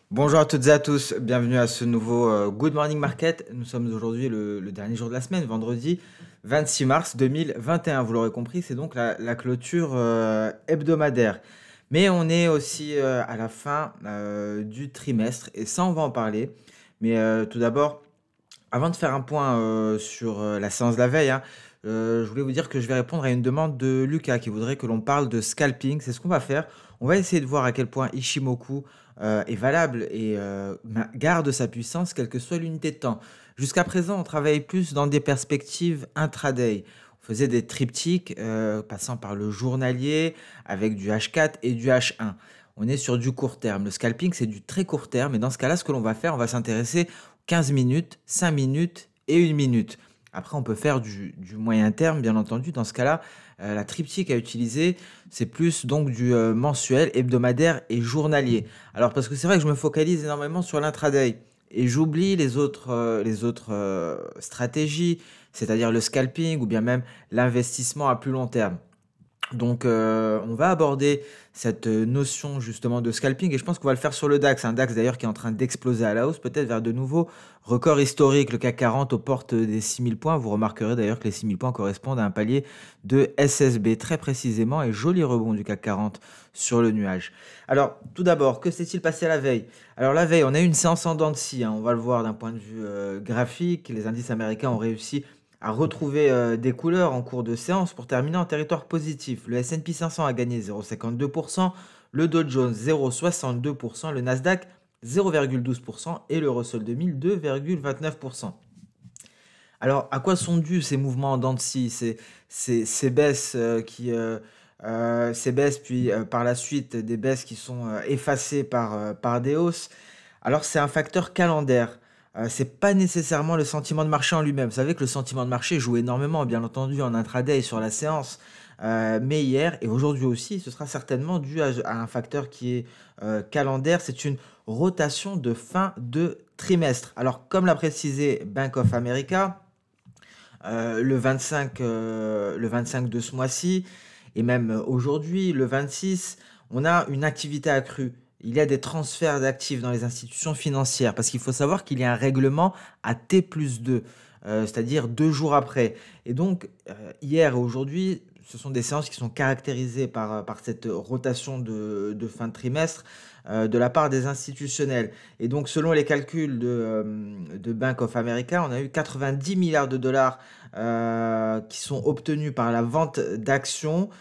Bonjour à toutes et à tous, bienvenue à ce nouveau Good Morning Market. Nous sommes aujourd'hui le dernier jour de la semaine, vendredi 26 mars 2021. Vous l'aurez compris, c'est donc la clôture hebdomadaire. Mais on est aussi à la fin du trimestre et ça, on va en parler. Mais tout d'abord, avant de faire un point sur la séance de la veille, hein, je voulais vous dire que je vais répondre à une demande de Lucas qui voudrait que l'on parle de scalping. C'est ce qu'on va faire. On va essayer de voir à quel point Ishimoku est valable et garde sa puissance, quelle que soit l'unité de temps. Jusqu'à présent, on travaillait plus dans des perspectives intraday. On faisait des triptyques passant par le journalier avec du H4 et du H1. On est sur du court terme. Le scalping, c'est du très court terme. Et dans ce cas-là, ce que l'on va faire, on va s'intéresser 15 minutes, 5 minutes et 1 minute. Après, on peut faire du moyen terme, bien entendu. Dans ce cas-là, la triptyque à utiliser, c'est plus donc du mensuel, hebdomadaire et journalier. Alors, parce que c'est vrai que je me focalise énormément sur l'intraday et j'oublie les autres stratégies, c'est-à-dire le scalping ou bien même l'investissement à plus long terme. Donc, on va aborder cette notion justement de scalping et je pense qu'on va le faire sur le DAX. Un DAX d'ailleurs qui est en train d'exploser à la hausse, peut-être vers de nouveaux records historiques. Le CAC 40 aux portes des 6000 points. Vous remarquerez d'ailleurs que les 6000 points correspondent à un palier de SSB très précisément et joli rebond du CAC 40 sur le nuage. Alors, tout d'abord, que s'est-il passé la veille? Alors, la veille, on a eu une séance en dents de scie, hein, on va le voir d'un point de vue graphique. Les indices américains ont réussi à retrouver des couleurs en cours de séance pour terminer en territoire positif. Le S&P 500 a gagné 0,52%, le Dow Jones 0,62%, le Nasdaq 0,12% et le Russell 2000 2,29%. Alors, à quoi sont dus ces mouvements en dents de scie, ces baisses ces baisses, puis par la suite des baisses qui sont effacées par des hausses? Alors, c'est un facteur calendaire. C'est pas nécessairement le sentiment de marché en lui-même. Vous savez que le sentiment de marché joue énormément, bien entendu, en intraday et sur la séance. Mais hier et aujourd'hui aussi, ce sera certainement dû à un facteur qui est calendaire. C'est une rotation de fin de trimestre. Alors, comme l'a précisé Bank of America, le 25 de ce mois-ci, et même aujourd'hui, le 26, on a une activité accrue. Il y a des transferts d'actifs dans les institutions financières, parce qu'il faut savoir qu'il y a un règlement à T plus 2, c'est-à-dire 2 jours après. Et donc, hier et aujourd'hui, ce sont des séances qui sont caractérisées par cette rotation de fin de trimestre de la part des institutionnels. Et donc, selon les calculs de Bank of America, on a eu 90 milliards de dollars qui sont obtenus par la vente d'actions,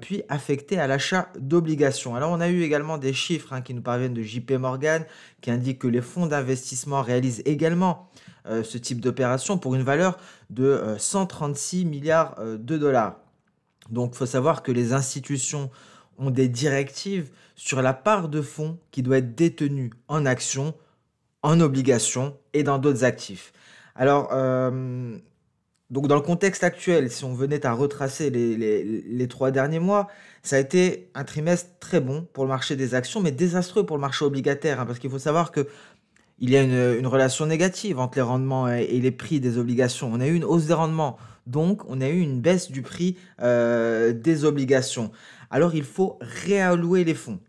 puis affectés à l'achat d'obligations. Alors on a eu également des chiffres qui nous parviennent de JP Morgan qui indiquent que les fonds d'investissement réalisent également ce type d'opération pour une valeur de 136 milliards de dollars. Donc il faut savoir que les institutions ont des directives sur la part de fonds qui doit être détenue en actions, en obligations et dans d'autres actifs. Alors, donc dans le contexte actuel, si on venait à retracer les 3 derniers mois, ça a été un trimestre très bon pour le marché des actions, mais désastreux pour le marché obligataire, parce qu'il faut savoir que il y a une relation négative entre les rendements et les prix des obligations. On a eu une hausse des rendements, donc on a eu une baisse du prix des obligations. Alors il faut réallouer les fonds.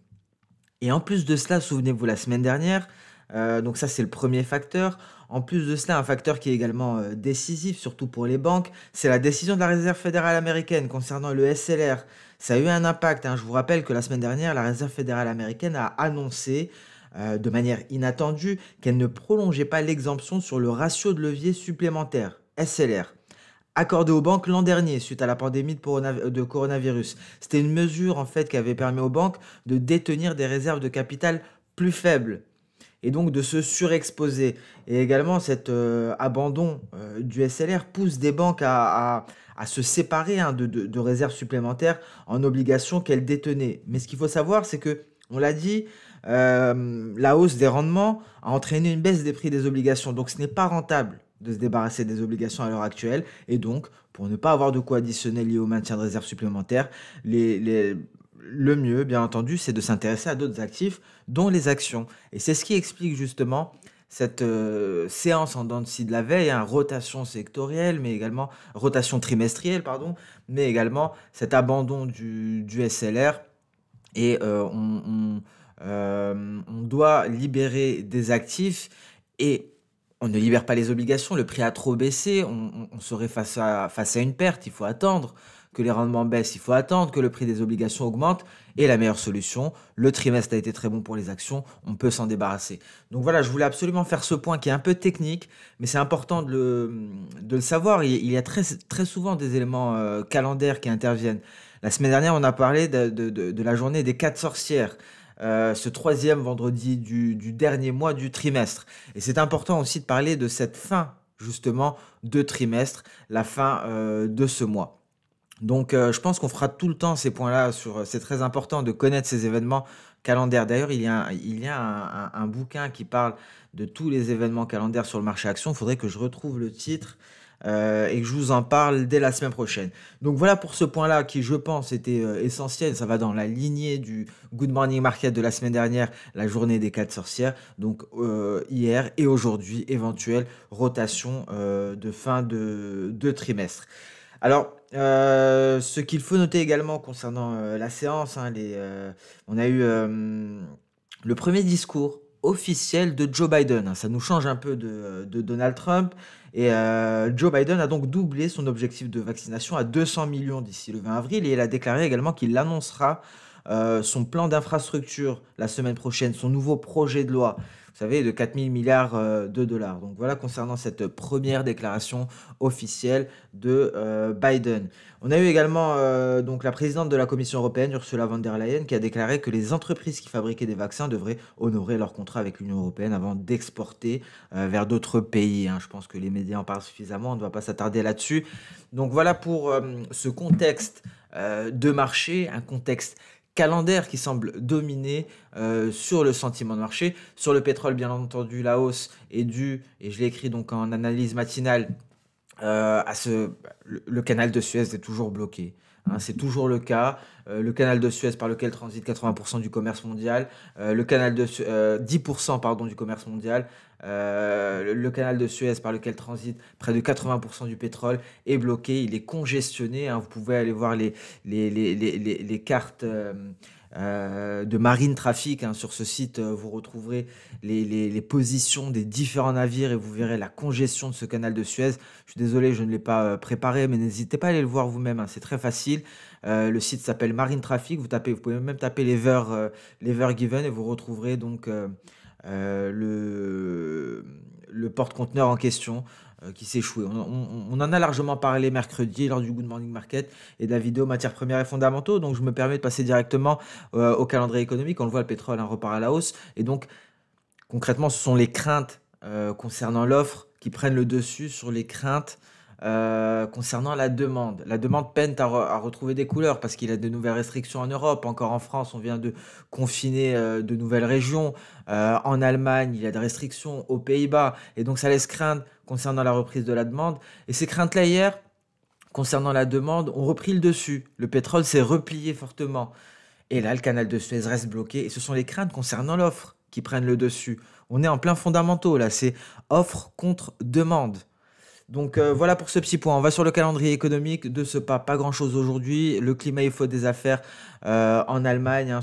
Et en plus de cela, souvenez-vous, la semaine dernière, donc ça c'est le premier facteur. En plus de cela, un facteur qui est également décisif, surtout pour les banques, c'est la décision de la Réserve fédérale américaine concernant le SLR. Ça a eu un impact, hein. Je vous rappelle que la semaine dernière, la Réserve fédérale américaine a annoncé de manière inattendue qu'elle ne prolongeait pas l'exemption sur le ratio de levier supplémentaire, SLR, accordé aux banques l'an dernier suite à la pandémie de coronavirus. C'était une mesure en fait qui avait permis aux banques de détenir des réserves de capital plus faibles et donc de se surexposer. Et également, cet abandon du SLR pousse des banques à se séparer de réserves supplémentaires en obligations qu'elles détenaient. Mais ce qu'il faut savoir, c'est que, on l'a dit, la hausse des rendements a entraîné une baisse des prix des obligations. Donc ce n'est pas rentable de se débarrasser des obligations à l'heure actuelle. Et donc, pour ne pas avoir de coûts additionnels liés au maintien de réserves supplémentaires, le mieux, bien entendu, c'est de s'intéresser à d'autres actifs, dont les actions. Et c'est ce qui explique justement cette séance en dents de scie de la veille, rotation sectorielle, mais également rotation trimestrielle, pardon, mais également cet abandon du SLR. Et on doit libérer des actifs et on ne libère pas les obligations. Le prix a trop baissé, on serait face à une perte. Il faut attendre que les rendements baissent, il faut attendre que le prix des obligations augmente. Et la meilleure solution, le trimestre a été très bon pour les actions, on peut s'en débarrasser. Donc voilà, je voulais absolument faire ce point qui est un peu technique, mais c'est important de le savoir. Il y a très souvent des éléments calendaires qui interviennent. La semaine dernière, on a parlé de la journée des 4 sorcières, ce troisième vendredi du dernier mois du trimestre. Et c'est important aussi de parler de cette fin, justement, de trimestre, la fin de ce mois. Donc, je pense qu'on fera tout le temps ces points-là c'est très important de connaître ces événements calendaires. D'ailleurs, il y a un bouquin qui parle de tous les événements calendaires sur le marché action. Il faudrait que je retrouve le titre, et que je vous en parle dès la semaine prochaine. Donc voilà pour ce point-là qui, je pense, était essentiel. Ça va dans la lignée du Good Morning Market de la semaine dernière, la journée des 4 sorcières. Donc hier et aujourd'hui, éventuelle rotation de fin de trimestre. Alors, ce qu'il faut noter également concernant la séance, hein, on a eu le premier discours officiel de Joe Biden, hein. Ça nous change un peu de Donald Trump. Et Joe Biden a donc doublé son objectif de vaccination à 200 millions d'ici le 20 avril. Et il a déclaré également qu'il annoncera son plan d'infrastructure la semaine prochaine, son nouveau projet de loi, vous savez, de 4000 milliards de dollars. Donc voilà concernant cette première déclaration officielle de Biden. On a eu également donc la présidente de la Commission européenne, Ursula von der Leyen, qui a déclaré que les entreprises qui fabriquaient des vaccins devraient honorer leur contrat avec l'Union européenne avant d'exporter vers d'autres pays, hein. Je pense que les médias en parlent suffisamment, on ne va pas s'attarder là-dessus. Donc voilà pour ce contexte de marché, un contexte calendaire qui semble dominer sur le sentiment de marché. Sur le pétrole, bien entendu, la hausse est due, et je l'ai écrit donc en analyse matinale, le canal de Suez est toujours bloqué, hein, c'est toujours le cas. Le canal de Suez par lequel transite 80% du commerce mondial, 10% pardon, du commerce mondial, le canal de Suez par lequel transite près de 80% du pétrole est bloqué, il est congestionné, hein. Vous pouvez aller voir les cartes de marine trafic, hein. Sur ce site, vous retrouverez les positions des différents navires et vous verrez la congestion de ce canal de Suez. Je suis désolé, je ne l'ai pas préparé, mais n'hésitez pas à aller le voir vous-même, hein. C'est très facile. Le site s'appelle Marine Traffic. Vous pouvez même taper l'Ever Given et vous retrouverez donc le porte-conteneur en question qui s'est échoué. On en a largement parlé mercredi lors du Good Morning Market et de la vidéo matières premières et fondamentaux. Donc je me permets de passer directement au calendrier économique. On le voit, le pétrole, hein, repart à la hausse. Et donc concrètement, ce sont les craintes concernant l'offre qui prennent le dessus sur les craintes concernant la demande. La demande peine à retrouver des couleurs parce qu'il y a de nouvelles restrictions en Europe. Encore en France, on vient de confiner de nouvelles régions. En Allemagne, il y a des restrictions, aux Pays-Bas. Et donc, ça laisse craindre concernant la reprise de la demande. Et ces craintes-là, hier, concernant la demande, ont repris le dessus. Le pétrole s'est replié fortement. Et là, le canal de Suez reste bloqué. Et ce sont les craintes concernant l'offre qui prennent le dessus. On est en plein fondamentaux, là. C'est offre contre demande. Donc voilà pour ce petit point. On va sur le calendrier économique. De ce pas grand-chose aujourd'hui. Le climat il faut des affaires en Allemagne, hein,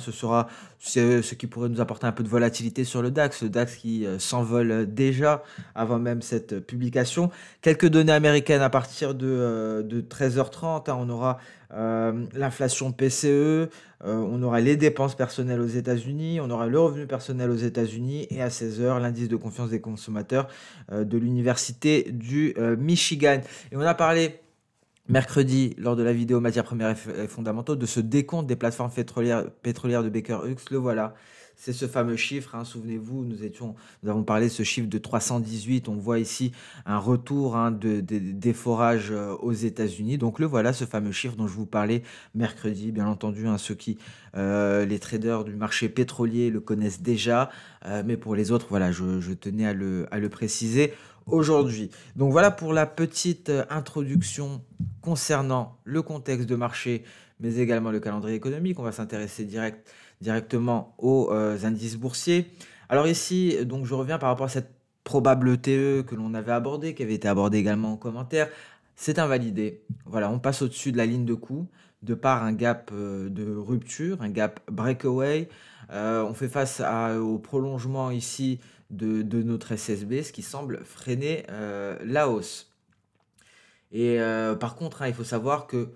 c'est ce qui pourrait nous apporter un peu de volatilité sur le DAX. Le DAX qui s'envole déjà avant même cette publication. Quelques données américaines à partir de 13h30. Hein, on aura l'inflation PCE, on aura les dépenses personnelles aux États-Unis, on aura le revenu personnel aux États-Unis et à 16h, l'indice de confiance des consommateurs de l'université du Michigan. Et on a parlé mercredi, lors de la vidéo matières premières et fondamentaux, de ce décompte des plateformes pétrolières de Baker Hughes. Le voilà. C'est ce fameux chiffre, hein, souvenez-vous, nous avons parlé de ce chiffre de 318. On voit ici un retour, hein, des forages aux États-Unis. Donc le voilà, ce fameux chiffre dont je vous parlais mercredi. Bien entendu, hein, les traders du marché pétrolier le connaissent déjà. Mais pour les autres, voilà, je tenais à le préciser aujourd'hui. Donc voilà pour la petite introduction concernant le contexte de marché, mais également le calendrier économique. On va s'intéresser directement aux indices boursiers. Alors ici, donc je reviens par rapport à cette probable TE que l'on avait abordée, qui avait été abordée également en commentaire. C'est invalidé. Voilà, on passe au-dessus de la ligne de coût de par un gap de rupture, un gap breakaway. On fait face au prolongement ici de notre SSB, ce qui semble freiner la hausse. Et par contre, hein, il faut savoir que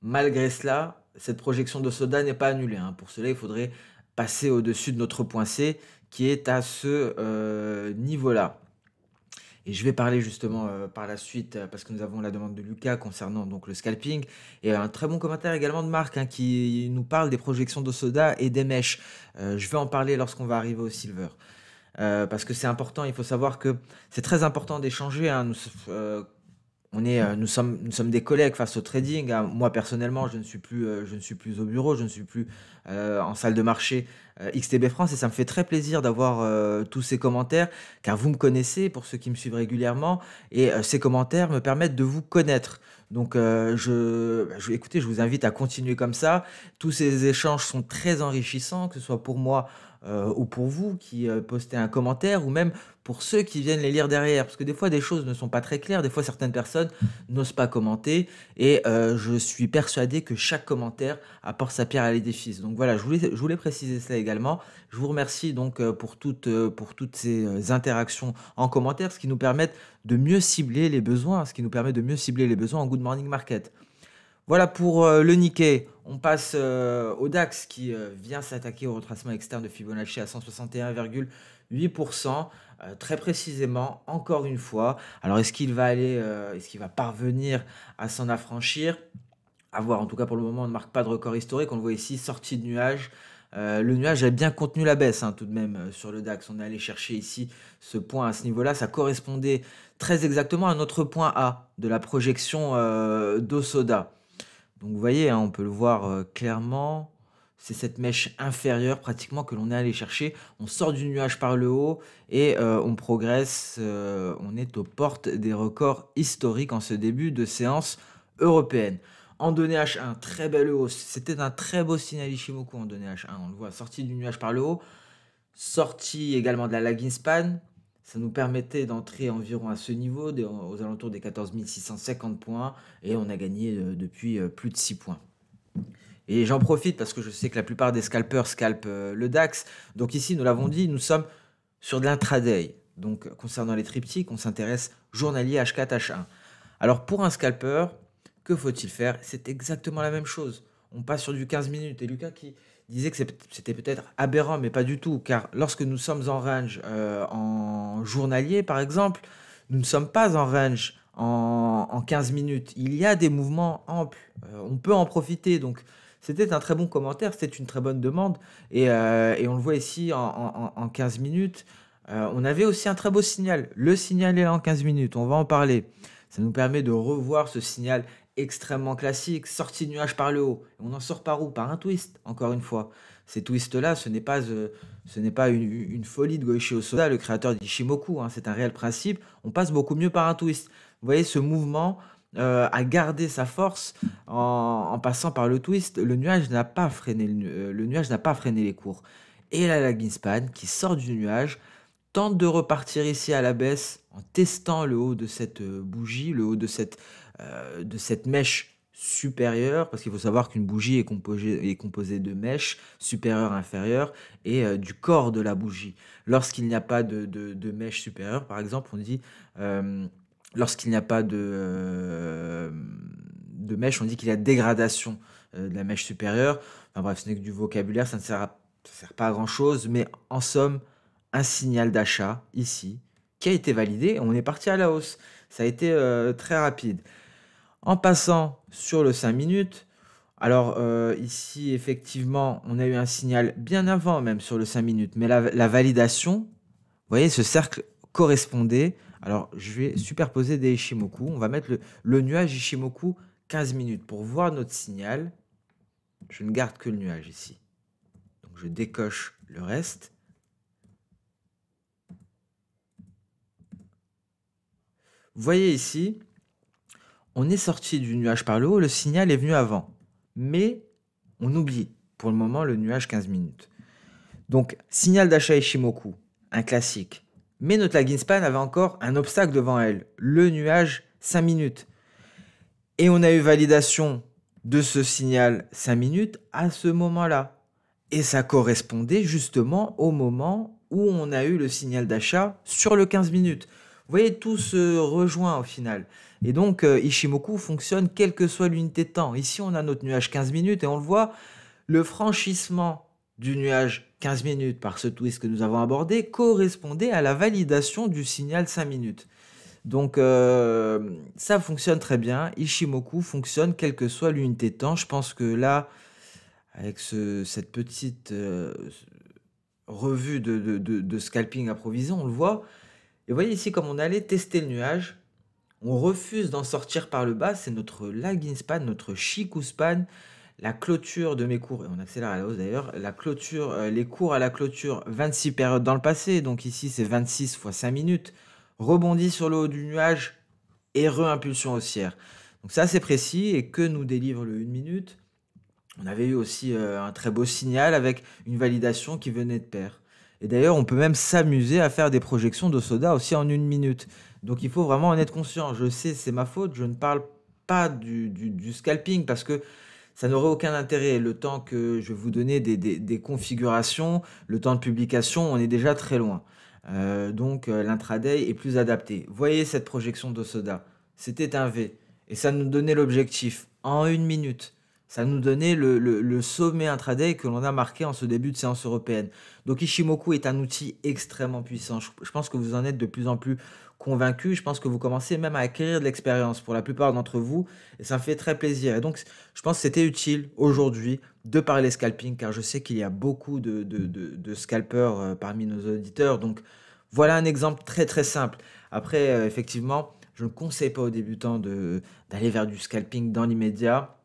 malgré cela, cette projection de Soda n'est pas annulée, hein. Pour cela, il faudrait passer au-dessus de notre point C qui est à ce niveau-là. Et je vais parler justement par la suite, parce que nous avons la demande de Lucas concernant donc le scalping, et un très bon commentaire également de Marc, hein, qui nous parle des projections de Soda et des mèches. Je vais en parler lorsqu'on va arriver au silver. Parce que c'est important, il faut savoir que c'est très important d'échanger, hein. Nous sommes des collègues face au trading, hein. Moi, personnellement, je ne suis plus au bureau, je ne suis plus en salle de marché XTB France, et ça me fait très plaisir d'avoir tous ces commentaires, car vous me connaissez, pour ceux qui me suivent régulièrement, et ces commentaires me permettent de vous connaître. Donc, écoutez, je vous invite à continuer comme ça. Tous ces échanges sont très enrichissants, que ce soit pour moi ou pour vous qui postez un commentaire, ou même pour ceux qui viennent les lire derrière, parce que des fois des choses ne sont pas très claires, des fois certaines personnes n'osent pas commenter, et je suis persuadé que chaque commentaire apporte sa pierre à l'édifice. Donc voilà, je voulais préciser cela également. Je vous remercie donc pour toutes ces interactions en commentaire, ce qui nous permet de mieux cibler les besoins, en Good Morning Market. Voilà pour le Nikkei. On passe au DAX qui vient s'attaquer au retracement externe de Fibonacci à 161,8%. Très précisément, encore une fois. Alors, est-ce qu'il va parvenir à s'en affranchir? À voir. En tout cas, pour le moment, on ne marque pas de record historique. On le voit ici, sortie de nuage. Le nuage a bien contenu la baisse, hein, tout de même, sur le DAX. On est allé chercher ici ce point à ce niveau-là. Ça correspondait très exactement à notre point A de la projection d'Osoda. Donc vous voyez, hein, on peut le voir clairement. C'est cette mèche inférieure pratiquement que l'on est allé chercher. On sort du nuage par le haut et on progresse. On est aux portes des records historiques en ce début de séance européenne. En données H1, très belle hausse. C'était un très beau signal Ishimoku en données H1. On le voit, sortie du nuage par le haut. Sortie également de la lagging span. Ça nous permettait d'entrer environ à ce niveau, aux alentours des 14 650 points. Et on a gagné depuis plus de 6 points. Et j'en profite parce que je sais que la plupart des scalpers scalpent le DAX. Donc ici, nous l'avons dit, nous sommes sur de l'intraday. Donc concernant les triptyques, on s'intéresse journalier H4, H1. Alors pour un scalper, que faut-il faire? C'est exactement la même chose. On passe sur du 15 minutes. Et Lucas qui disait que c'était peut-être aberrant, mais pas du tout. Car lorsque nous sommes en range en journalier, par exemple, nous ne sommes pas en range en 15 minutes. Il y a des mouvements amples. On peut en profiter. Donc c'était un très bon commentaire, c'était une très bonne demande. Et on le voit ici en 15 minutes. On avait aussi un très beau signal. Le signal est là en 15 minutes, on va en parler. Ça nous permet de revoir ce signal extrêmement classique, sortie de nuage par le haut. On en sort par où? Par un twist, encore une fois. Ces twists-là, ce n'est pas une folie de Goichi Hosoda, le créateur d'Ishimoku, hein, c'est un réel principe. On passe beaucoup mieux par un twist. Vous voyez, ce mouvement a gardé sa force en passant par le twist. Le nuage n'a pas freiné les cours. Et la lagging span qui sort du nuage tente de repartir ici à la baisse en testant le haut de cette bougie, le haut de cette mèche supérieure, parce qu'il faut savoir qu'une bougie est composée de mèches supérieures, inférieures, et du corps de la bougie. Lorsqu'il n'y a pas de mèche supérieure, par exemple, on dit... lorsqu'il n'y a pas de mèche, on dit qu'il y a dégradation de la mèche supérieure. Enfin bref, ce n'est que du vocabulaire, ça ne sert pas à grand-chose, mais en somme, un signal d'achat ici, qui a été validé, on est parti à la hausse. Ça a été très rapide. En passant sur le 5 minutes, alors ici, effectivement, on a eu un signal bien avant même sur le 5 minutes, mais la validation, vous voyez, ce cercle correspondait. Alors, je vais superposer des Ishimoku. On va mettre le nuage Ishimoku 15 minutes pour voir notre signal. Je ne garde que le nuage ici. Donc, je décoche le reste. Vous voyez ici, on est sorti du nuage par le haut, le signal est venu avant. Mais on oublie pour le moment le nuage 15 minutes. Donc, signal d'achat Ishimoku, un classique. Mais notre lagging span avait encore un obstacle devant elle, le nuage 5 minutes. Et on a eu validation de ce signal 5 minutes à ce moment-là. Et ça correspondait justement au moment où on a eu le signal d'achat sur le 15 minutes. Vous voyez, tout se rejoint au final. Et donc, Ishimoku fonctionne quelle que soit l'unité de temps. Ici, on a notre nuage 15 minutes et on le voit, le franchissement du nuage 15 minutes par ce twist que nous avons abordé correspondait à la validation du signal 5 minutes. Donc, ça fonctionne très bien. Ishimoku fonctionne quelle que soit l'unité de temps. Je pense que là, avec cette petite revue de scalping improvisé, on le voit. Et vous voyez ici, comme on allait tester le nuage, on refuse d'en sortir par le bas. C'est notre lagging span, notre Shiku span, la clôture de mes cours, et on accélère à la hausse d'ailleurs, la clôture, les cours à la clôture, 26 périodes dans le passé, donc ici c'est 26 fois 5 minutes, rebondit sur le haut du nuage et re-impulsion haussière. Donc c'est assez précis, et que nous délivre le 1 minute. On avait eu aussi un très beau signal avec une validation qui venait de pair. Et d'ailleurs, on peut même s'amuser à faire des projections de soda aussi en 1 minute. Donc il faut vraiment en être conscient. Je sais, c'est ma faute, je ne parle pas du scalping parce que ça n'aurait aucun intérêt. Le temps que je vais vous donner des configurations, le temps de publication, on est déjà très loin. Donc l'intraday est plus adapté. Voyez cette projection de soda. C'était un V. Et ça nous donnait l'objectif en 1 minute. Ça nous donnait le sommet intraday que l'on a marqué en ce début de séance européenne. Donc Ishimoku est un outil extrêmement puissant. Je pense que vous en êtes de plus en plus convaincu. Je pense que vous commencez même à acquérir de l'expérience pour la plupart d'entre vous. Et ça me fait très plaisir. Et donc, je pense que c'était utile aujourd'hui de parler scalping, car je sais qu'il y a beaucoup de scalpers parmi nos auditeurs. Donc, voilà un exemple très très simple. Après, effectivement, je ne conseille pas aux débutants d'aller vers du scalping dans l'immédiat.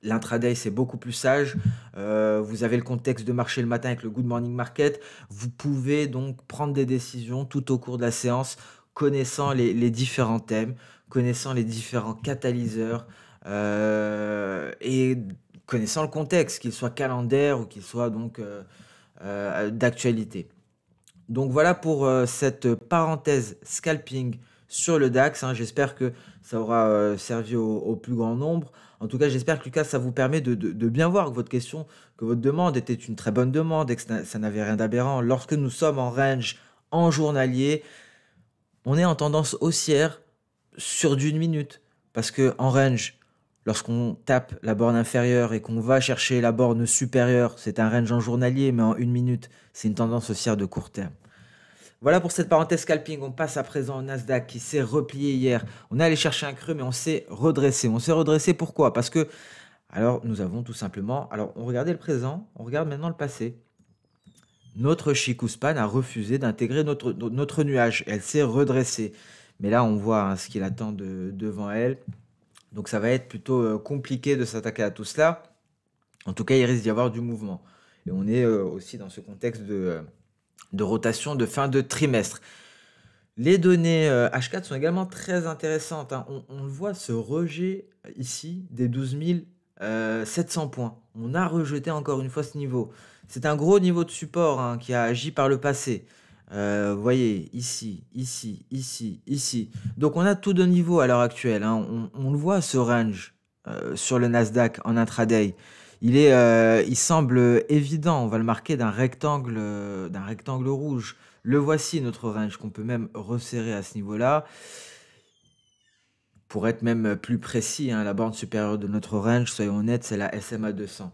L'intraday, c'est beaucoup plus sage. Vous avez le contexte de marché le matin avec le Good Morning Market. Vous pouvez donc prendre des décisions tout au cours de la séance, connaissant les différents thèmes, connaissant les différents catalyseurs et connaissant le contexte, qu'il soit calendaire ou qu'il soit donc d'actualité. Donc voilà pour cette parenthèse scalping sur le DAX, hein. J'espère que ça aura servi au plus grand nombre. En tout cas, j'espère que Lucas, ça vous permet de bien voir que votre question, que votre demande était une très bonne demande et que ça n'avait rien d'aberrant. Lorsque nous sommes en range, en journalier, on est en tendance haussière sur d'une minute. Parce que en range, lorsqu'on tape la borne inférieure et qu'on va chercher la borne supérieure, c'est un range en journalier, mais en 1 minute, c'est une tendance haussière de court terme. Voilà pour cette parenthèse scalping. On passe à présent au Nasdaq qui s'est replié hier. On est allé chercher un creux, mais on s'est redressé. On s'est redressé pourquoi? Parce que, alors, nous avons tout simplement. Alors, on regardait le présent, on regarde maintenant le passé. Notre Chikuspan a refusé d'intégrer notre nuage. Elle s'est redressée. Mais là, on voit hein, ce qu'il attend devant elle. Donc, ça va être plutôt compliqué de s'attaquer à tout cela. En tout cas, il risque d'y avoir du mouvement. Et on est aussi dans ce contexte de rotation de fin de trimestre. Les données H4 sont également très intéressantes, hein. On le voit, ce rejet ici des 12 700 points. On a rejeté encore une fois ce niveau. C'est un gros niveau de support hein, qui a agi par le passé. Vous voyez, ici, ici, ici, ici. Donc on a tout de niveau à l'heure actuelle, hein. On le voit, ce range sur le Nasdaq en intraday. Il semble évident, on va le marquer d'un rectangle rouge. Le voici notre range qu'on peut même resserrer à ce niveau-là. Pour être même plus précis, hein, la borne supérieure de notre range, soyons honnêtes, c'est la SMA 200.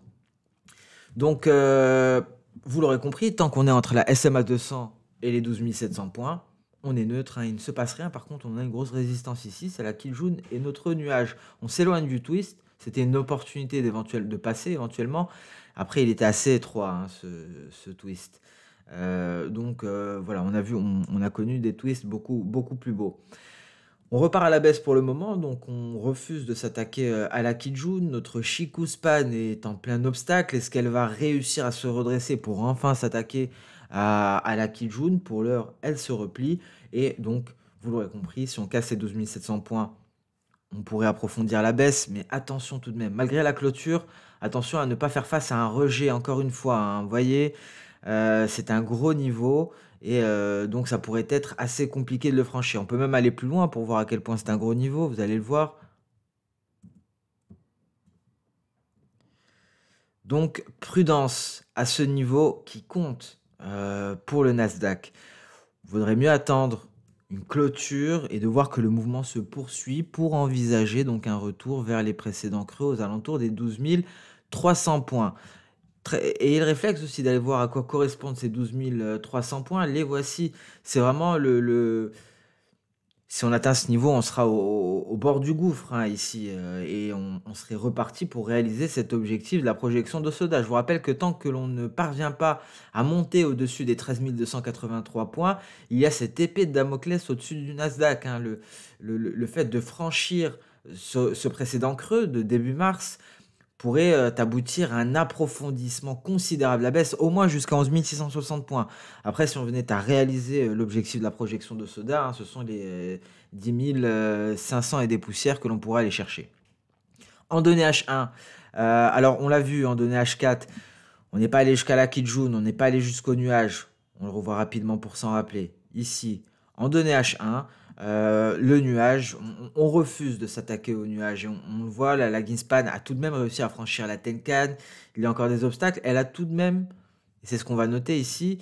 Donc, vous l'aurez compris, tant qu'on est entre la SMA 200 et les 12 700 points, on est neutre, hein, il ne se passe rien. Par contre, on a une grosse résistance ici, c'est la Kijun et notre nuage. On s'éloigne du twist. C'était une opportunité de passer éventuellement. Après, il était assez étroit, hein, ce twist. Donc voilà, on a connu des twists beaucoup, beaucoup plus beaux. On repart à la baisse pour le moment, donc on refuse de s'attaquer à la Kijun. Notre Chikuspan est en plein obstacle. Est-ce qu'elle va réussir à se redresser pour enfin s'attaquer à la Kijun? Pour l'heure, elle se replie. Et donc, vous l'aurez compris, si on casse ces 12 700 points, on pourrait approfondir la baisse, mais attention tout de même. Malgré la clôture, attention à ne pas faire face à un rejet, encore une fois, hein. Vous voyez, c'est un gros niveau et donc ça pourrait être assez compliqué de le franchir. On peut même aller plus loin pour voir à quel point c'est un gros niveau, vous allez le voir. Donc prudence à ce niveau qui compte pour le Nasdaq. Il vaudrait mieux attendre une clôture et de voir que le mouvement se poursuit pour envisager donc un retour vers les précédents creux aux alentours des 12 300 points. Et le réflexe aussi d'aller voir à quoi correspondent ces 12 300 points, les voici. C'est vraiment si on atteint ce niveau, on sera au bord du gouffre hein, ici, et on serait reparti pour réaliser cet objectif de la projection de Soda. Je vous rappelle que tant que l'on ne parvient pas à monter au-dessus des 13 283 points, il y a cette épée de Damoclès au-dessus du Nasdaq. Hein, le fait de franchir ce précédent creux de début mars pourrait aboutir à un approfondissement considérable à la baisse, au moins jusqu'à 11 660 points. Après, si on venait à réaliser l'objectif de la projection de Soda, hein, ce sont les 10 500 et des poussières que l'on pourrait aller chercher. En données H1, alors on l'a vu, en données H4, on n'est pas allé jusqu'à la Kijun, on n'est pas allé jusqu'au nuage. On le revoit rapidement pour s'en rappeler. Ici, en données H1, le nuage, on refuse de s'attaquer au nuage. Et on le voit, la Greenspan a tout de même réussi à franchir la Tenkan. Il y a encore des obstacles. Elle a tout de même, et c'est ce qu'on va noter ici,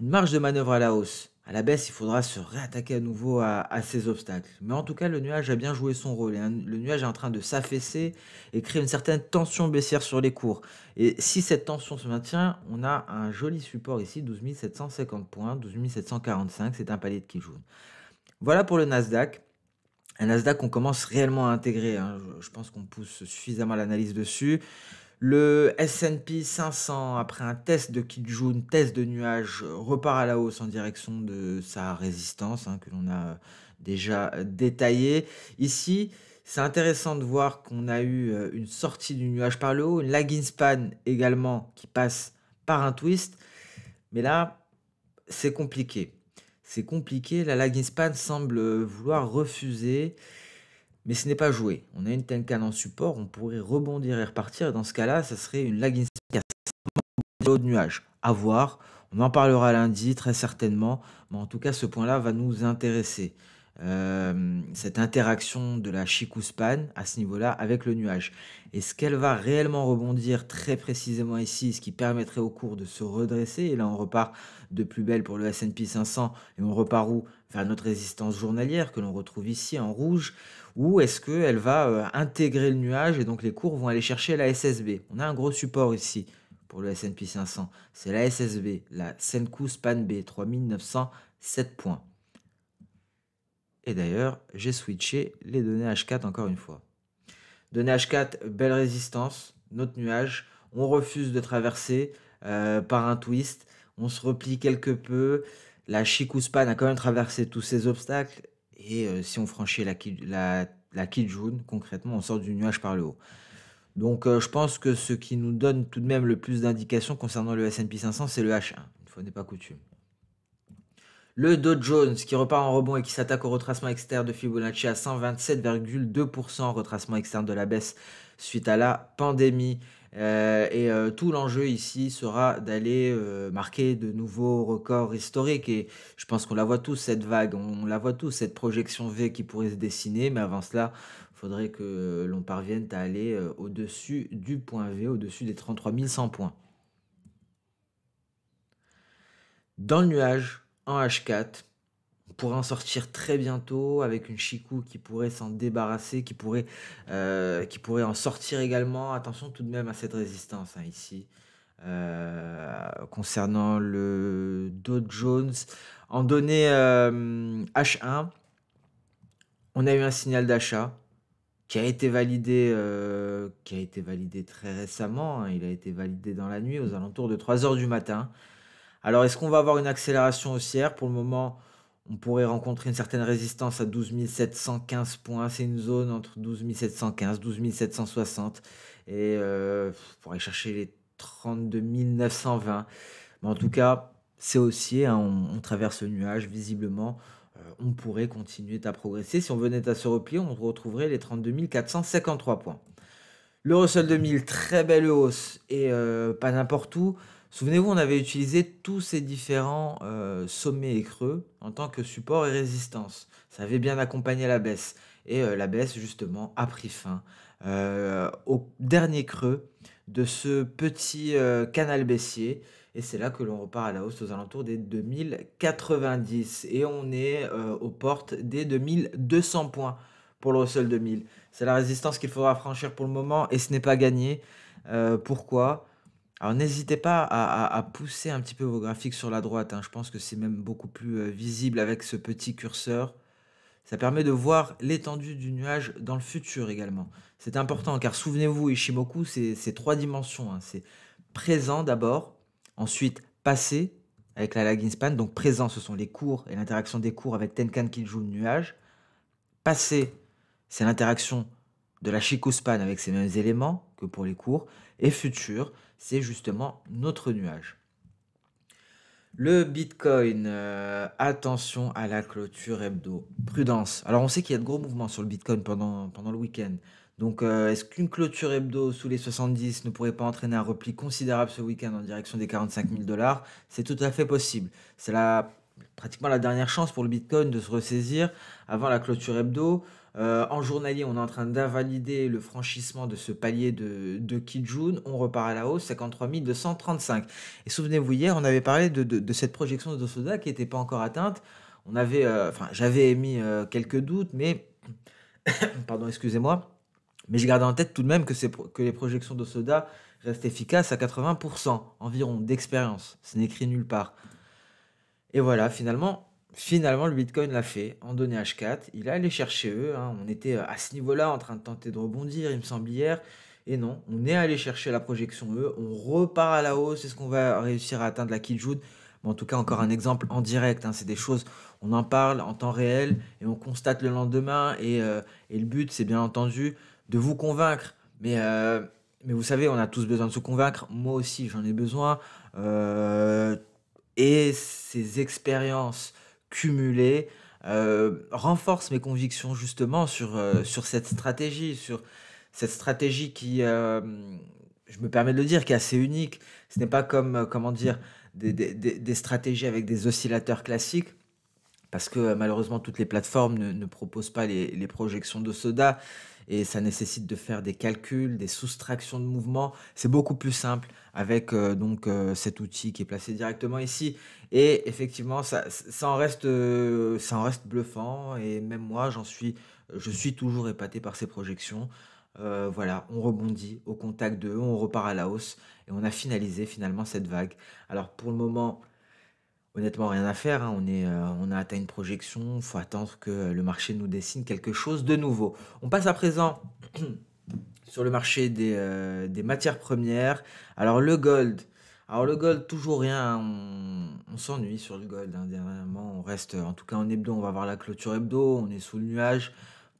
une marge de manœuvre à la hausse. À la baisse, il faudra se réattaquer à nouveau à ces obstacles. Mais en tout cas, le nuage a bien joué son rôle. Le nuage est en train de s'affaisser et créer une certaine tension baissière sur les cours. Et si cette tension se maintient, on a un joli support ici, 12 750 points, 12 745, c'est un palier de Kijun. Voilà pour le Nasdaq. Un Nasdaq qu'on commence réellement à intégrer. Hein. Je pense qu'on pousse suffisamment l'analyse dessus. Le S&P 500, après un test de Kijun, test de nuage, repart à la hausse en direction de sa résistance, hein, que l'on a déjà détaillé. Ici, c'est intéressant de voir qu'on a eu une sortie du nuage par le haut, une lagging span également qui passe par un twist. Mais là, c'est compliqué. C'est compliqué, la lagging span semble vouloir refuser. Mais ce n'est pas joué. On a une Tenkan en support, on pourrait rebondir et repartir. Et dans ce cas-là, ça serait une lagging span qui a haut de nuage. À voir. On en parlera lundi, très certainement. Mais en tout cas, ce point-là va nous intéresser. Cette interaction de la Chikou span à ce niveau-là avec le nuage. Est-ce qu'elle va réellement rebondir très précisément ici, ce qui permettrait au cours de se redresser? Et là, on repart de plus belle pour le S&P 500 et on repart où? Vers notre résistance journalière que l'on retrouve ici en rouge. Ou est-ce qu'elle va intégrer le nuage et donc les cours vont aller chercher la SSB? On a un gros support ici pour le S&P 500. C'est la SSB, la Senkou Span B, 3907 points. Et d'ailleurs, j'ai switché les données H4 encore une fois. Données H4, belle résistance, notre nuage. On refuse de traverser par un twist. On se replie quelque peu. La Chikou Span a quand même traversé tous ces obstacles. Et si on franchit la Kijun, concrètement, on sort du nuage par le haut. Donc je pense que ce qui nous donne tout de même le plus d'indications concernant le S&P 500, c'est le H1. Une fois n'est pas coutume. Le Dow Jones qui repart en rebond et qui s'attaque au retracement externe de Fibonacci à 127,2%, retracement externe de la baisse suite à la pandémie. Tout l'enjeu ici sera d'aller marquer de nouveaux records historiques. Et je pense qu'on la voit tous, cette vague, on la voit tous, cette projection V qui pourrait se dessiner. Mais avant cela, il faudrait que l'on parvienne à aller au-dessus du point V, au-dessus des 33 100 points. Dans le nuage, en H4, on pourrait en sortir très bientôt avec une Chikou qui pourrait s'en débarrasser, qui pourrait en sortir également. Attention tout de même à cette résistance hein, ici. Concernant le Dow Jones, en données H1, on a eu un signal d'achat qui a été validé très récemment. Hein. Il a été validé dans la nuit aux alentours de 3 h du matin. Alors, est-ce qu'on va avoir une accélération haussière? Pour le moment, on pourrait rencontrer une certaine résistance à 12 715 points. C'est une zone entre 12 715 12 760. Et on pourrait chercher les 32 920. Mais en tout cas, c'est haussier. Hein, on traverse le nuage. Visiblement, on pourrait continuer à progresser. Si on venait à se replier, on retrouverait les 32 453 points. Le Russell 2000, très belle hausse et pas n'importe où. Souvenez-vous, on avait utilisé tous ces différents sommets et creux en tant que support et résistance. Ça avait bien accompagné la baisse. Et la baisse, justement, a pris fin au dernier creux de ce petit canal baissier. Et c'est là que l'on repart à la hausse aux alentours des 2090. Et on est aux portes des 2200 points pour le Russell 2000. C'est la résistance qu'il faudra franchir pour le moment et ce n'est pas gagné. Pourquoi? Alors n'hésitez pas à pousser un petit peu vos graphiques sur la droite, hein. Je pense que c'est même beaucoup plus visible avec ce petit curseur. Ça permet de voir l'étendue du nuage dans le futur également. C'est important car souvenez-vous, Ishimoku, c'est trois dimensions, hein. C'est présent d'abord, ensuite passé avec la lagging span. Donc présent, ce sont les cours et l'interaction des cours avec Tenkan qui joue le nuage. Passé, c'est l'interaction de la Chikuspan avec ces mêmes éléments que pour les cours. Et futur, c'est justement notre nuage. Le Bitcoin, attention à la clôture hebdo. Prudence. Alors on sait qu'il y a de gros mouvements sur le Bitcoin pendant le week-end. Donc est-ce qu'une clôture hebdo sous les 70 ne pourrait pas entraîner un repli considérable ce week-end en direction des 45 000 dollars? C'est tout à fait possible. C'est pratiquement la dernière chance pour le Bitcoin de se ressaisir avant la clôture hebdo. En journalier, on est en train d'invalider le franchissement de ce palier de Kijun. On repart à la hausse, 53 235. Et souvenez-vous, hier, on avait parlé de cette projection de Soda qui n'était pas encore atteinte. J'avais émis quelques doutes, mais, pardon, excusez-moi, mais je gardais en tête tout de même que les projections de Soda restent efficaces à 80% environ d'expérience. Ce n'est écrit nulle part. Et voilà, finalement, le Bitcoin l'a fait en données H4. Il est allé chercher eux, hein. On était à ce niveau-là en train de tenter de rebondir, il me semble hier. Et non, on est allé chercher la projection E. On repart à la hausse. Est-ce qu'on va réussir à atteindre la Kijun? Mais en tout cas, encore un exemple en direct, hein. C'est des choses, on en parle en temps réel et on constate le lendemain. Et le but, c'est bien entendu de vous convaincre. Mais vous savez, on a tous besoin de se convaincre. Moi aussi, j'en ai besoin. Euh, et ces expériences cumulées renforcent mes convictions justement sur cette stratégie qui, je me permets de le dire, qui est assez unique. Ce n'est pas comme, comment dire, des stratégies avec des oscillateurs classiques, parce que malheureusement toutes les plateformes ne proposent pas les projections de soda et ça nécessite de faire des calculs, des soustractions de mouvements. C'est beaucoup plus simple avec cet outil qui est placé directement ici. Et effectivement, ça en reste bluffant. Et même moi, je suis toujours épaté par ces projections. Voilà, on rebondit au contact d'eux, on repart à la hausse et on a finalisé finalement cette vague. Alors pour le moment, honnêtement, rien à faire, hein. On a atteint une projection. Il faut attendre que le marché nous dessine quelque chose de nouveau. On passe à présent sur le marché des matières premières. Alors le gold. Alors le gold, toujours rien, hein. On s'ennuie sur le gold, hein. Dernièrement, on reste, en tout cas en hebdo, on va voir la clôture hebdo. On est sous le nuage.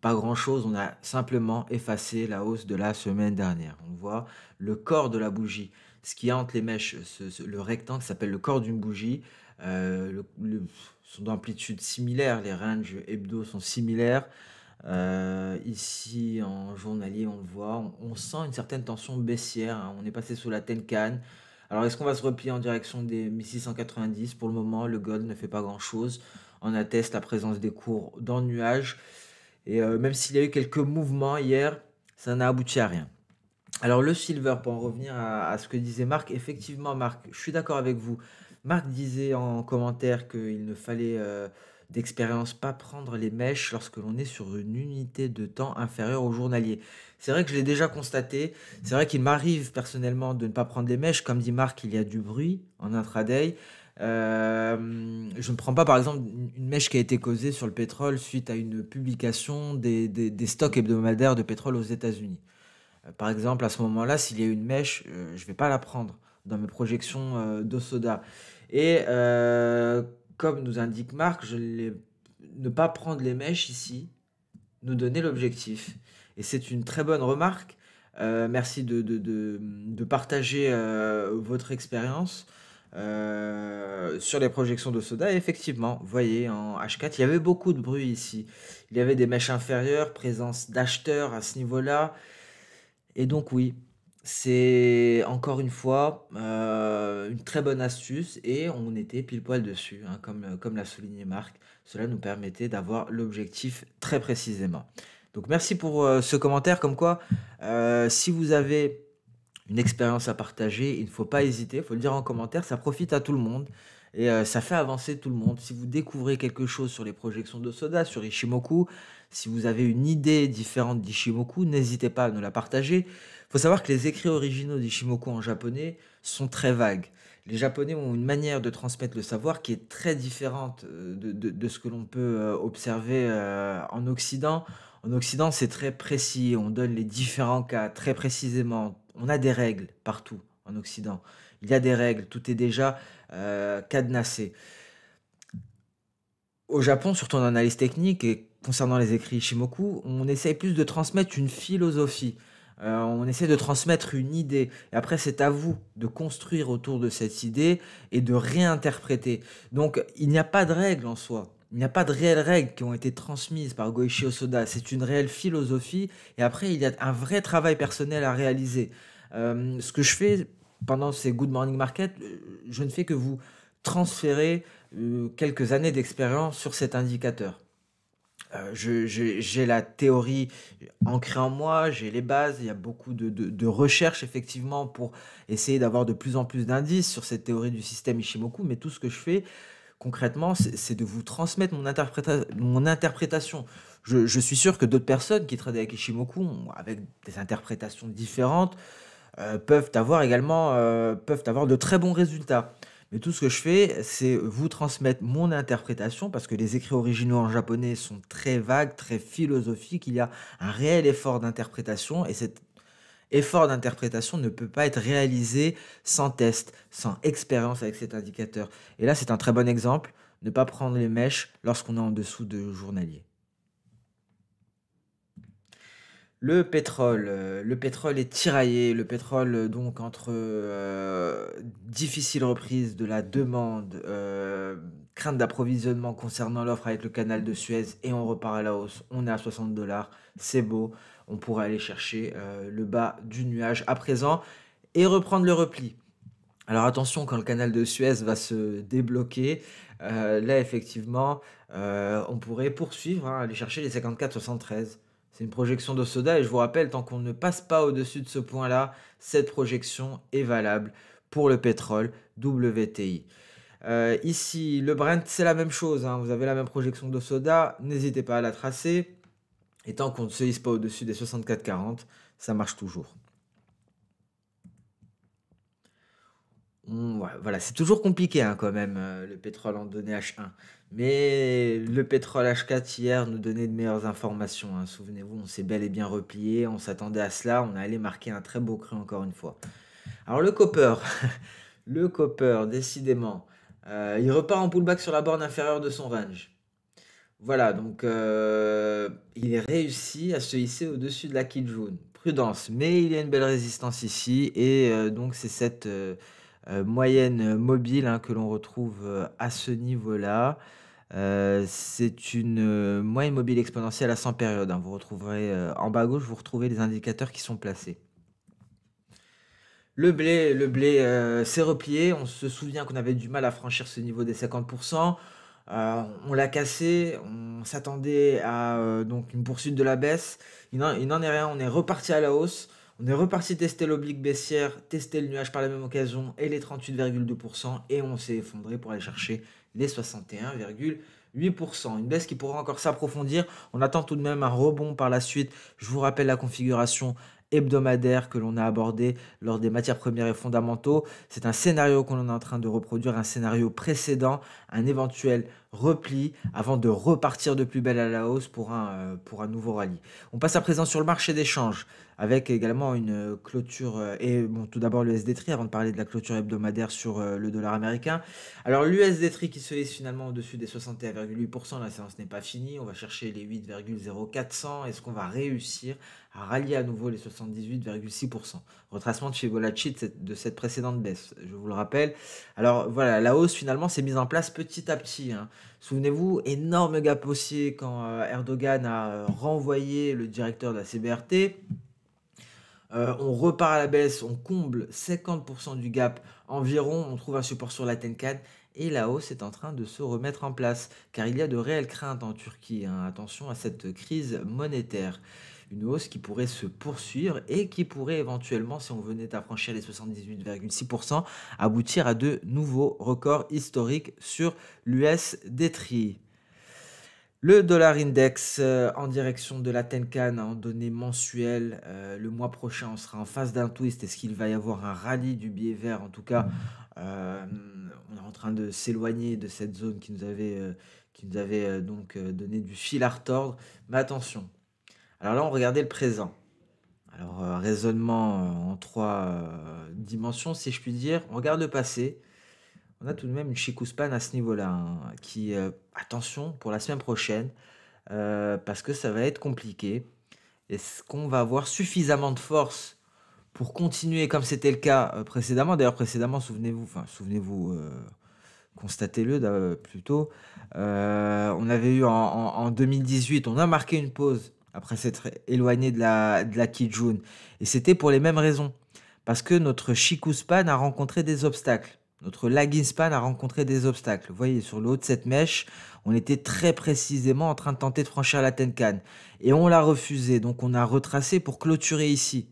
Pas grand-chose. On a simplement effacé la hausse de la semaine dernière. On voit le corps de la bougie. Ce qui hante les mèches, le rectangle s'appelle le corps d'une bougie. Sont d'amplitude similaire, les ranges hebdo sont similaires. Ici, en journalier, on le voit, on sent une certaine tension baissière, hein. On est passé sous la Tenkan. Alors, est-ce qu'on va se replier en direction des 1690? Pour le moment, le gold ne fait pas grand-chose. On atteste la présence des cours dans le nuage. Et même s'il y a eu quelques mouvements hier, ça n'a abouti à rien. Alors le silver, pour en revenir à ce que disait Marc, effectivement Marc, je suis d'accord avec vous. Marc disait en commentaire qu'il ne fallait d'expérience pas prendre les mèches lorsque l'on est sur une unité de temps inférieure au journalier. C'est vrai que je l'ai déjà constaté. C'est vrai qu'il m'arrive personnellement de ne pas prendre les mèches. Comme dit Marc, il y a du bruit en intraday. Je ne prends pas par exemple une mèche qui a été causée sur le pétrole suite à une publication des stocks hebdomadaires de pétrole aux États-Unis. Par exemple, à ce moment-là, s'il y a une mèche, je ne vais pas la prendre dans mes projections d'Osoda. Et comme nous indique Marc, ne pas prendre les mèches ici, nous donner l'objectif. Et c'est une très bonne remarque. Merci de partager votre expérience sur les projections de soda. Et effectivement, vous voyez, en H4, il y avait beaucoup de bruit ici. Il y avait des mèches inférieures, présence d'acheteurs à ce niveau-là. Et donc oui, C'est encore une fois, une très bonne astuce et on était pile poil dessus, hein, comme l'a souligné Marc. Cela nous permettait d'avoir l'objectif très précisément. Donc merci pour, ce commentaire comme quoi, si vous avez une expérience à partager, il ne faut pas hésiter, il faut le dire en commentaire, ça profite à tout le monde et ça fait avancer tout le monde. Si vous découvrez quelque chose sur les projections de Soda, sur Ishimoku, si vous avez une idée différente d'Ishimoku, n'hésitez pas à nous la partager. Il faut savoir que les écrits originaux d'Ishimoku en japonais sont très vagues. Les Japonais ont une manière de transmettre le savoir qui est très différente de ce que l'on peut observer en Occident. En Occident, c'est très précis, on donne les différents cas très précisément. On a des règles partout en Occident. Il y a des règles, tout est déjà cadenassé. Au Japon, surtout en analyse technique et concernant les écrits Ishimoku, on essaye plus de transmettre une philosophie. On essaie de transmettre une idée. Et après, c'est à vous de construire autour de cette idée et de réinterpréter. Donc, il n'y a pas de règles en soi. Il n'y a pas de réelles règles qui ont été transmises par Goichi Hosoda. C'est une réelle philosophie. Et après, il y a un vrai travail personnel à réaliser. Ce que je fais pendant ces Good Morning Market, je ne fais que vous transférer quelques années d'expérience sur cet indicateur. J'ai la théorie ancrée en moi, j'ai les bases, il y a beaucoup de recherches effectivement pour essayer d'avoir de plus en plus d'indices sur cette théorie du système Ishimoku, mais tout ce que je fais concrètement, c'est de vous transmettre mon interprétation. Je suis sûr que d'autres personnes qui travaillent avec Ishimoku, avec des interprétations différentes, peuvent avoir de très bons résultats. Mais tout ce que je fais, c'est vous transmettre mon interprétation parce que les écrits originaux en japonais sont très vagues, très philosophiques. Il y a un réel effort d'interprétation et cet effort d'interprétation ne peut pas être réalisé sans test, sans expérience avec cet indicateur. Et là, c'est un très bon exemple. Ne pas prendre les mèches lorsqu'on est en dessous de journalier. Le pétrole est tiraillé, le pétrole donc entre difficile reprise de la demande, crainte d'approvisionnement concernant l'offre avec le canal de Suez et on repart à la hausse. On est à 60 $, c'est beau, on pourrait aller chercher le bas du nuage à présent et reprendre le repli. Alors attention quand le canal de Suez va se débloquer, là effectivement on pourrait poursuivre, hein, aller chercher les 54,73. C'est une projection de Soda et je vous rappelle, tant qu'on ne passe pas au-dessus de ce point-là, cette projection est valable pour le pétrole WTI. Ici, le Brent, c'est la même chose, hein, vous avez la même projection de Soda, n'hésitez pas à la tracer. Et tant qu'on ne se hisse pas au-dessus des 64,40, ça marche toujours. Ouais, voilà, c'est toujours compliqué hein, quand même, le pétrole en données H1. Mais le pétrole H4 hier nous donnait de meilleures informations, hein. Souvenez-vous, on s'est bel et bien replié, on s'attendait à cela, on est allé marquer un très beau creux encore une fois. Alors le copper, le copper, décidément, il repart en pullback sur la borne inférieure de son range. Voilà, donc il est réussi à se hisser au-dessus de la Kijun. Prudence, mais il y a une belle résistance ici et donc c'est cette moyenne mobile hein, que l'on retrouve à ce niveau-là. C'est une moyenne mobile exponentielle à 100 périodes, hein. Vous retrouverez en bas à gauche, vous retrouvez les indicateurs qui sont placés. Le blé s'est replié. On se souvient qu'on avait du mal à franchir ce niveau des 50%. On l'a cassé. On s'attendait à donc une poursuite de la baisse. Il n'en est rien. On est reparti à la hausse. On est reparti tester l'oblique baissière, tester le nuage par la même occasion et les 38,2%. Et on s'est effondré pour aller chercher les 61,8%. Une baisse qui pourra encore s'approfondir. On attend tout de même un rebond par la suite. Je vous rappelle la configuration hebdomadaire que l'on a abordé lors des matières premières et fondamentaux. C'est un scénario qu'on est en train de reproduire, un scénario précédent, un éventuel repli avant de repartir de plus belle à la hausse pour un nouveau rallye. On passe à présent sur le marché d'échange avec également une clôture et bon, tout d'abord le USD-TRI avant de parler de la clôture hebdomadaire sur le dollar américain. Alors l'USD-TRI qui se hisse finalement au-dessus des 61,8%, la séance n'est pas finie, on va chercher les 8,0400, est-ce qu'on va réussir à rallier à nouveau les 78,6%. Retracement de Fibonacci de cette précédente baisse, je vous le rappelle. Alors voilà, la hausse finalement s'est mise en place petit à petit, hein. Souvenez-vous, énorme gap haussier quand Erdogan a renvoyé le directeur de la CBRT. On repart à la baisse, on comble 50% du gap environ, on trouve un support sur la Tenkan et la hausse est en train de se remettre en place, car il y a de réelles craintes en Turquie, hein. Attention à cette crise monétaire. Une hausse qui pourrait se poursuivre et qui pourrait éventuellement, si on venait à franchir les 78,6%, aboutir à de nouveaux records historiques sur l'USD. Le dollar index en direction de la Tenkan en données mensuelles. Le mois prochain, on sera en phase d'un twist. Est-ce qu'il va y avoir un rallye du billet vert? En tout cas, on est en train de s'éloigner de cette zone qui nous avait donc donné du fil à retordre. Mais attention. Alors là, on regardait le présent. Alors, raisonnement en trois dimensions, si je puis dire. On regarde le passé. On a tout de même une Chicouspan à ce niveau-là, hein, qui, attention pour la semaine prochaine, parce que ça va être compliqué. Est-ce qu'on va avoir suffisamment de force pour continuer comme c'était le cas précédemment? D'ailleurs, précédemment, souvenez-vous, constatez-le plutôt. On avait eu en 2018, on a marqué une pause après s'être éloigné de la Kijun. Et c'était pour les mêmes raisons. Parce que notre Chicouspan a rencontré des obstacles. Notre lagging span a rencontré des obstacles. Vous voyez, sur le haut de cette mèche, on était très précisément en train de tenter de franchir la Tenkan. Et on l'a refusé. Donc on a retracé pour clôturer ici.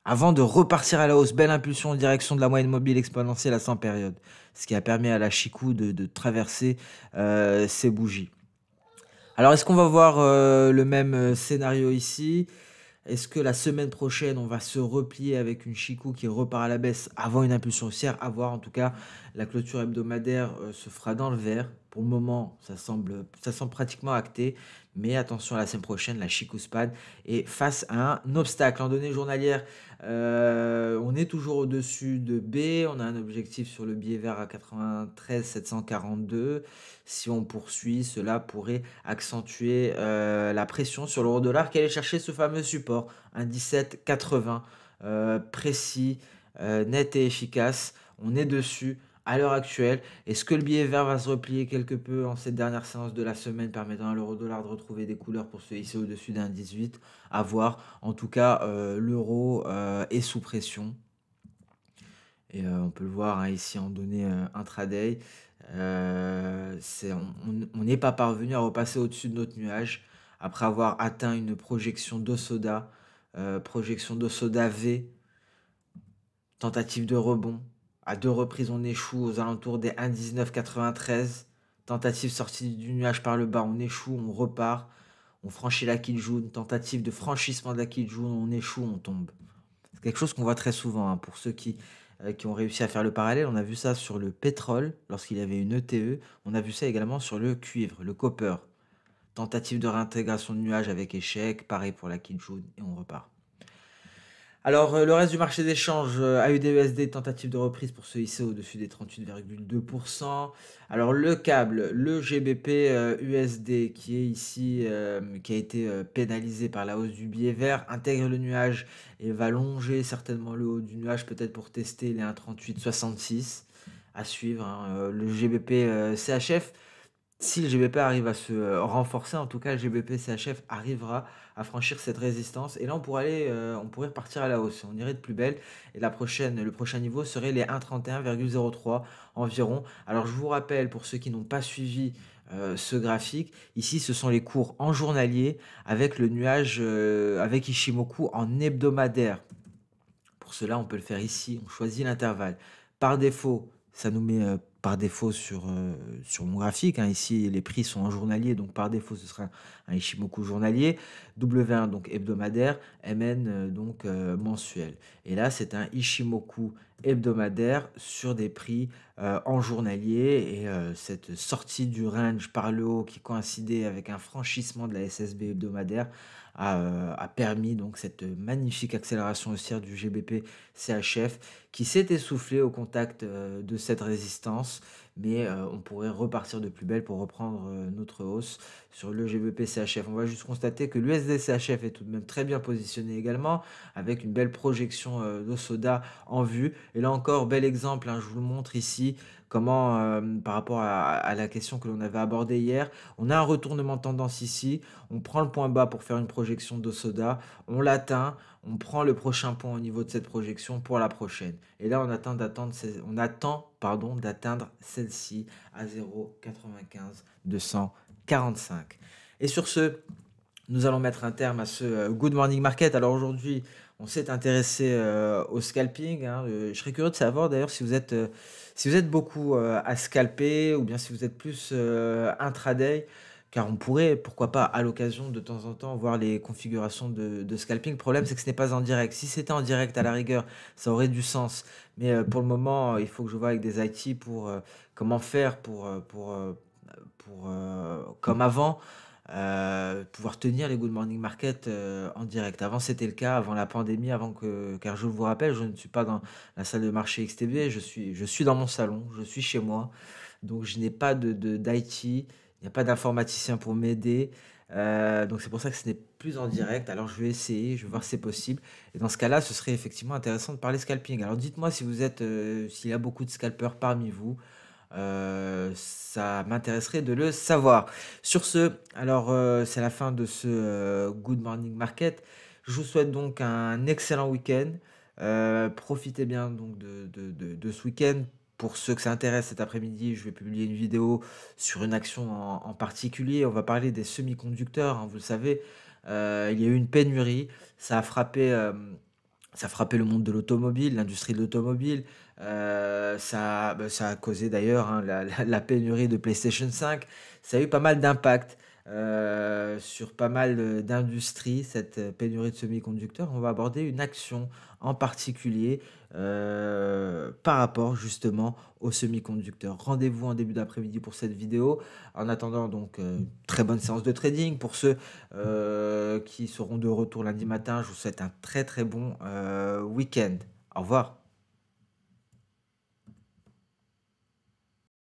Avant de repartir à la hausse, belle impulsion en direction de la moyenne mobile exponentielle à 100 périodes. Ce qui a permis à la Chikou de traverser ces bougies. Alors, est-ce qu'on va voir le même scénario ici? Est-ce que la semaine prochaine, on va se replier avec une Chikou qui repart à la baisse avant une impulsion haussière? À voir, en tout cas, la clôture hebdomadaire se fera dans le vert. Pour le moment, ça semble pratiquement acté. Mais attention à la semaine prochaine, la Chikou Span est face à un obstacle. En données journalières, on est toujours au-dessus de B. On a un objectif sur le billet vert à 93 742. Si on poursuit, cela pourrait accentuer la pression sur l'euro-dollar qui allait chercher ce fameux support, un 17,80 précis, net et efficace. On est dessus à l'heure actuelle. Est-ce que le billet vert va se replier quelque peu en cette dernière séance de la semaine, permettant à l'euro-dollar de retrouver des couleurs pour se hisser au-dessus d'un 18? À voir. En tout cas, l'euro est sous pression. Et on peut le voir, hein, ici en données intraday. On n'est pas parvenu à repasser au-dessus de notre nuage après avoir atteint une projection d'Osoda, V, tentative de rebond. À deux reprises, on échoue aux alentours des 1,1993. Tentative sortie du nuage par le bas, on échoue, on repart. On franchit la Kijun. Tentative de franchissement de la Kijun, on échoue, on tombe. C'est quelque chose qu'on voit très souvent, hein, pour ceux qui ont réussi à faire le parallèle. On a vu ça sur le pétrole, lorsqu'il y avait une ETE. On a vu ça également sur le cuivre, le copper. Tentative de réintégration de nuages avec échec. Pareil pour la Kijun, et on repart. Alors, le reste du marché d'échange, AUD-USD, tentative de reprise pour se hisser au-dessus des 38,2%. Alors, le câble, le GBP USD, qui est ici, qui a été pénalisé par la hausse du billet vert, intègre le nuage et va longer certainement le haut du nuage, peut-être pour tester les 1,3866 à suivre, hein. Le GBP CHF, si le GBP arrive à se renforcer, en tout cas, le GBP CHF arrivera à franchir cette résistance. Et là, on pourrait repartir à la hausse. On irait de plus belle. Et le prochain niveau serait les 1,31,03 environ. Alors, je vous rappelle, pour ceux qui n'ont pas suivi ce graphique, ici, ce sont les cours en journalier avec le nuage, avec Ishimoku en hebdomadaire. Pour cela, on peut le faire ici. On choisit l'intervalle. Par défaut, ça nous met par défaut sur mon graphique, hein. Ici, les prix sont en journalier, donc par défaut, ce sera un Ishimoku journalier. W1, donc hebdomadaire. MN, donc mensuel. Et là, c'est un Ishimoku hebdomadaire sur des prix en journalier. Et cette sortie du range par le haut qui coïncidait avec un franchissement de la SSB hebdomadaire a permis donc cette magnifique accélération haussière du GBP CHF qui s'est essoufflé au contact de cette résistance, mais on pourrait repartir de plus belle pour reprendre notre hausse sur le GBP CHF. On va juste constater que l'USD CHF est tout de même très bien positionné également, avec une belle projection d'Osoda en vue. Et là encore, bel exemple, hein, je vous le montre ici, comment, par rapport à la question que l'on avait abordée hier, on a un retournement de tendance ici, on prend le point bas pour faire une projection d'Osoda, on l'atteint, on prend le prochain point au niveau de cette projection pour la prochaine. Et là, on attend, pardon, d'atteindre celle-ci à 0,95 245. Et sur ce, nous allons mettre un terme à ce Good Morning Market. Alors aujourd'hui, on s'est intéressé au scalping, hein. Je serais curieux de savoir d'ailleurs si vous êtes beaucoup à scalper ou bien si vous êtes plus intraday, car on pourrait, pourquoi pas, à l'occasion de temps en temps, voir les configurations de scalping. Le problème, c'est que ce n'est pas en direct. Si c'était en direct, à la rigueur, ça aurait du sens. Mais pour le moment, il faut que je vois avec des IT pour comment faire comme avant, pouvoir tenir les Good Morning Market en direct. Avant, c'était le cas, avant la pandémie, car je vous rappelle, je ne suis pas dans la salle de marché XTB, je suis dans mon salon, je suis chez moi, donc je n'ai pas d'IT, il n'y a pas d'informaticien pour m'aider. Donc c'est pour ça que ce n'est plus en direct. Alors je vais essayer, je vais voir si c'est possible. Et dans ce cas-là, ce serait effectivement intéressant de parler scalping. Alors dites-moi si s'il y a beaucoup de scalpers parmi vous. Ça m'intéresserait de le savoir. Sur ce, alors, c'est la fin de ce, Good Morning Market. Je vous souhaite donc un excellent week-end. Profitez bien donc de ce week-end. Pour ceux que ça intéresse, cet après-midi, je vais publier une vidéo sur une action en particulier. On va parler des semi-conducteurs, hein, vous le savez. Il y a eu une pénurie. Ça a frappé, ça a frappé le monde de l'automobile, l'industrie de l'automobile. Ça a causé d'ailleurs, hein, la pénurie de PlayStation 5. Ça a eu pas mal d'impact sur pas mal d'industries, cette pénurie de semi-conducteurs. On va aborder une action en particulier par rapport justement aux semi-conducteurs. Rendez-vous en début d'après-midi pour cette vidéo. En attendant, donc, très bonne séance de trading. Pour ceux qui seront de retour lundi matin, je vous souhaite un très très bon week-end. Au revoir.